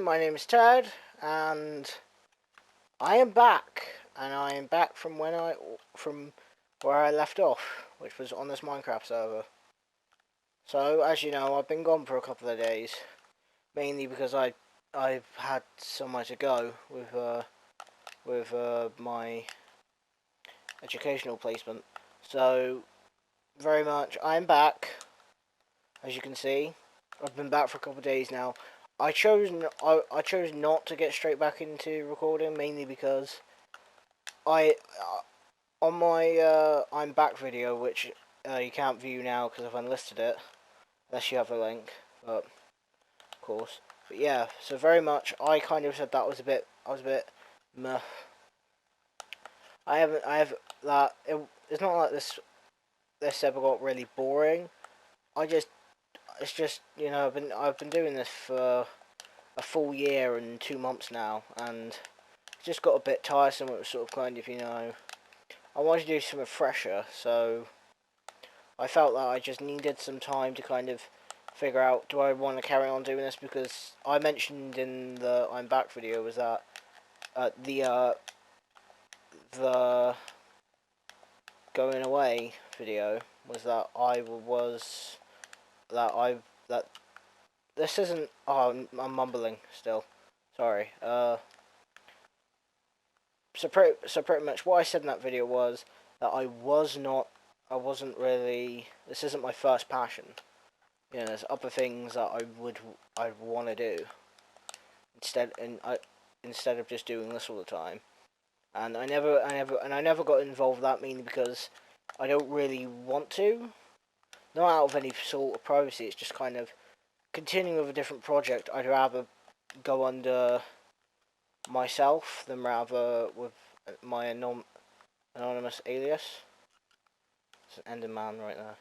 my name is Ted, and I am back, and I am back from where I left off, which was on this Minecraft server. So, as you know, I've been gone for a couple of days, mainly because I've had somewhere to go with my educational placement. So, very much, I'm back, as you can see. I've been back for a couple of days now. I chose not to get straight back into recording, mainly because I on my I'm back video, which you can't view now because I've unlisted it, unless you have a link, but of course. But yeah, so very much I kind of said that was a bit, I was a bit meh. I have that it's not like this ever got really boring. It's just, you know, I've been doing this for a full year and 2 months now, and it just got a bit tiresome. It was sort of kind of, you know, I wanted to do something fresher, so I felt that I just needed some time to kind of figure out, do I want to carry on doing this? Because I mentioned in the I'm back video was that the going away video was that that this isn't. Oh, I'm mumbling still. Sorry. So pretty much what I said in that video was that I wasn't really. This isn't my first passion. You know, there's other things that I'd want to do instead of just doing this all the time. And I never got involved with that, mainly because I don't really want to. Not out of any sort of privacy. It's just kind of continuing with a different project. I'd rather go under myself than rather with my anonymous alias. It's an Enderman right there.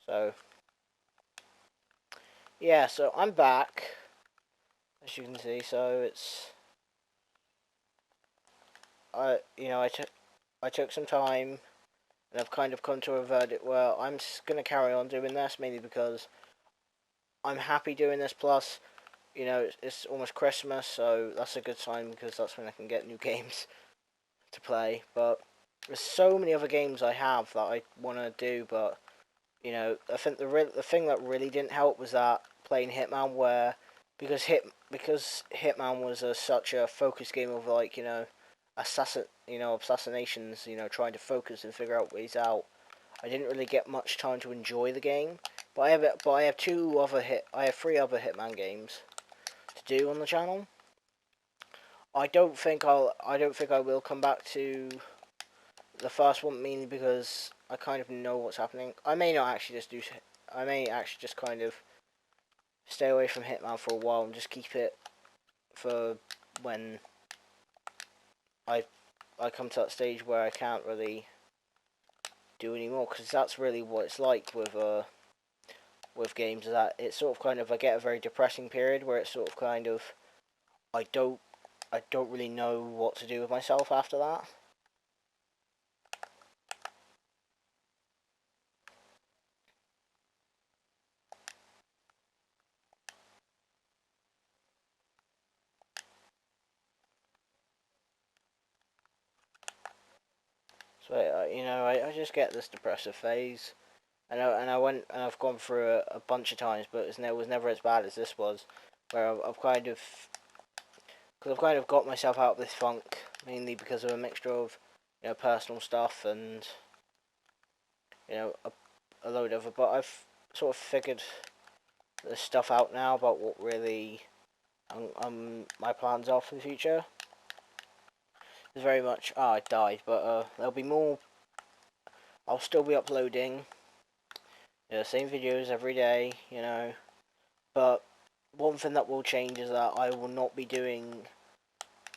So yeah, so I'm back, as you can see. So it's I took some time, and I've kind of come to a verdict where I'm just gonna carry on doing this, mainly because I'm happy doing this. Plus, you know, it's almost Christmas, so that's a good sign because that's when I can get new games to play. But there's so many other games I have that I want to do, but you know, I think the thing that really didn't help was that playing Hitman, where because Hitman was such a focused game of, like, you know, assassinations, you know, trying to focus and figure out ways out. I didn't really get much time to enjoy the game. But I have three other Hitman games to do on the channel. I don't think I will come back to the first one, mainly because I kind of know what's happening. I may actually just kind of stay away from Hitman for a while and just keep it for when I come to that stage where I can't really do anymore, because that's really what it's like with games, is that it's sort of kind of, I get a very depressing period where it's sort of kind of I don't really know what to do with myself after that. So you know, I just get this depressive phase, and I've gone through a bunch of times, but it was never as bad as this was, where I've kind of, because I've kind of got myself out of this funk, mainly because of a mixture of, you know, personal stuff and, you know, a load of it. But I've sort of figured the stuff out now about what really my plans are for the future. It's very much, I died, but there'll be more. I'll still be uploading, you know, same videos every day, you know, but one thing that will change is that I will not be doing.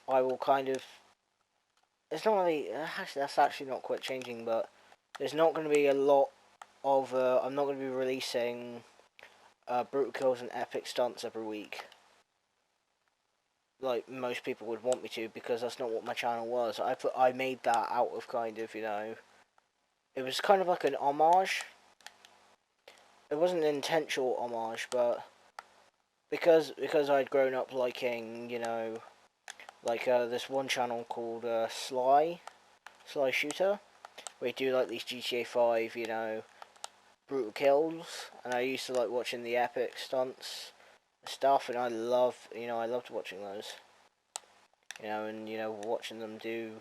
I will kind of. It's not really. Actually, that's actually not quite changing, but there's not going to be a lot of. I'm not going to be releasing brutal kills and epic stunts every week, like most people would want me to, because that's not what my channel was. I made that out of kind of, you know, it was kind of like an homage. It wasn't an intentional homage, but because I'd grown up liking, like this one channel called Sly Shooter, where he do like these GTA 5, brutal kills, and I used to like watching the epic stunts stuff, and I loved watching those, and watching them do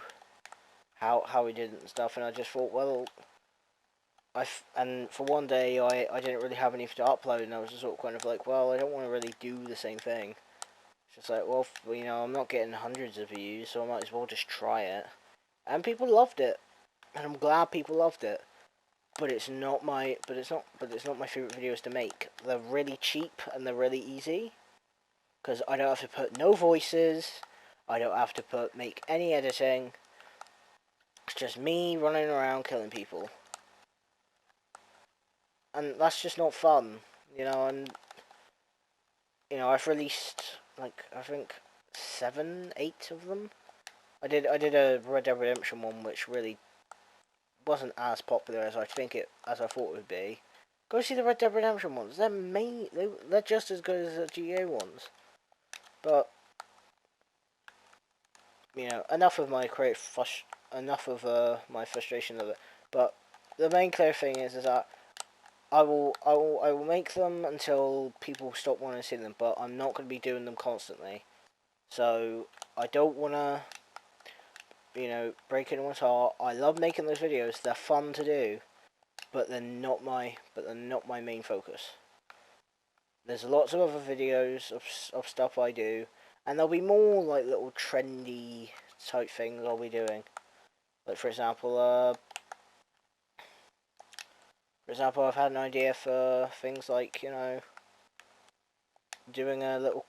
how he did it and stuff, and I just thought, well, and for one day I didn't really have anything to upload, and I was just sort of kind of like, well, I don't want to really do the same thing. It's just like, well, I'm not getting hundreds of views, so I might as well just try it. And people loved it, and I'm glad people loved it. But it's not my favorite videos to make. They're really cheap and they're really easy, because I don't have to put no voices. I don't have to make any editing. It's just me running around killing people. And that's just not fun, and I've released like I think 7, 8 of them. I did a Red Dead Redemption one, which really wasn't as popular as I thought it would be. Go see the Red Dead Redemption ones. They're just as good as the GTA ones. But enough of my my frustration of it. But the main clear thing is that I will make them until people stop wanting to see them, but I'm not going to be doing them constantly. So I don't want to, break anyone's heart. I love making those videos. They're fun to do, but they're not my main focus. There's lots of other videos of stuff I do, and there'll be more like little trendy type things I'll be doing. Like for example, I've had an idea for things like doing a little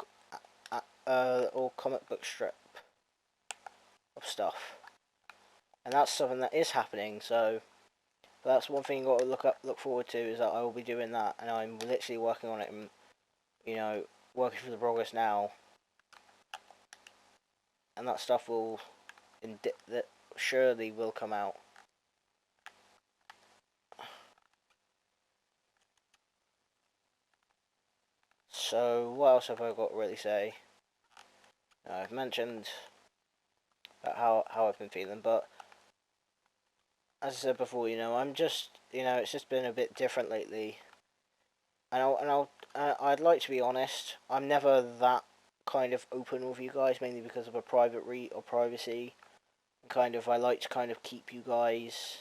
comic book strip of stuff, and that's something that is happening. So that's one thing you got to look forward to, is that I will be doing that, and I'm literally working on it, and working through the progress now, and that stuff that surely will come out. So what else have I got to really say? I've mentioned about how I've been feeling, but as I said before, I'm just, it's just been a bit different lately, and I'd like to be honest. I'm never that kind of open with you guys, mainly because of a privacy. I like to kind of keep you guys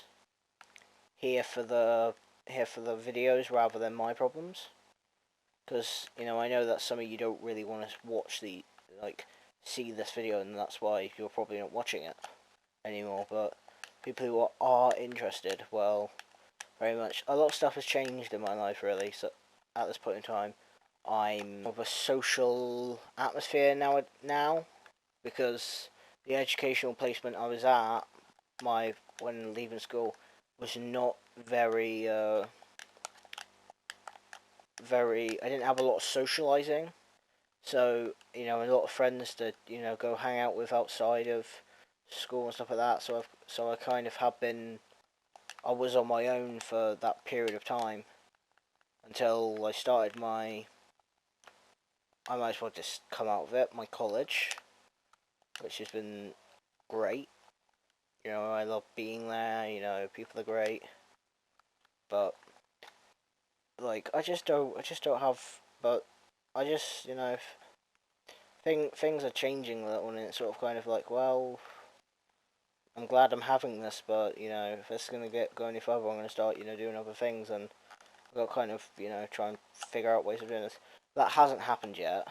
here for the videos rather than my problems, because I know that some of you don't really want to watch see this video, and that's why you're probably not watching it anymore. But people who are interested, well, very much, a lot of stuff has changed in my life, really. So at this point in time, I'm of a social atmosphere now, because the educational placement I was at when leaving school was not very I didn't have a lot of socializing, so a lot of friends to go hang out with outside of school and stuff like that. So I kind of I was on my own for that period of time until I started I might as well just come out of it, my college, which has been great. I love being there. People are great, but like I just don't have. But I just things are changing a little, and it's sort of kind of like, well, I'm glad I'm having this, but if it's gonna go any further, I'm gonna start doing other things, and I've got to kind of try and figure out ways of doing this. That hasn't happened yet,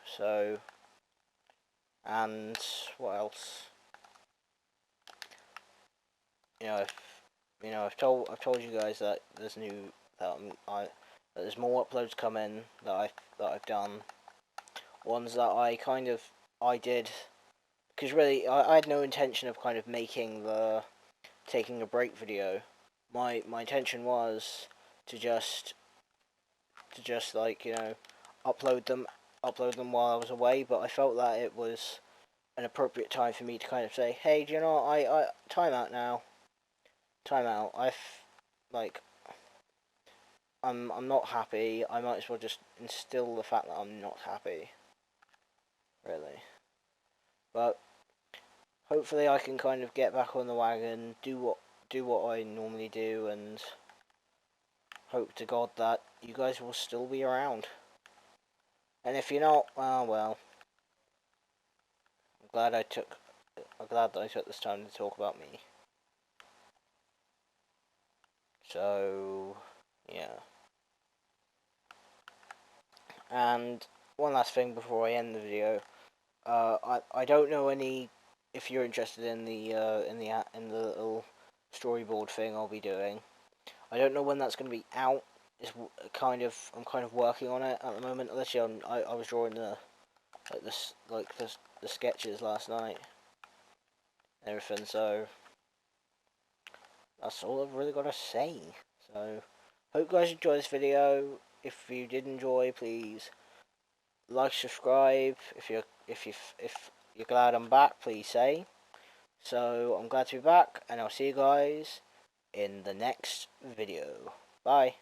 so. And what else? I've I've told you guys that that there's more uploads coming that I've done. Ones that I did, because really I had no intention of kind of making the taking a break video. My intention was to just like upload them while I was away, but I felt that it was an appropriate time for me to kind of say, hey, do you know what, I time out now. Time out. Like I'm not happy, I might as well just instill the fact that I'm not happy. Really. But hopefully I can kind of get back on the wagon, do what I normally do, and hope to God that you guys will still be around. And if you're not, well, I'm glad that I took this time to talk about me. So, yeah. And one last thing before I end the video, I don't know if you're interested in the little storyboard thing I'll be doing. I don't know when that's going to be out. I'm kind of working on it at the moment. Literally, I was drawing the sketches last night and everything. So that's all I've really got to say. So hope you guys enjoy this video. If you did enjoy, please like, subscribe. If you're glad I'm back, please say. So I'm glad to be back, and I'll see you guys in the next video. Bye.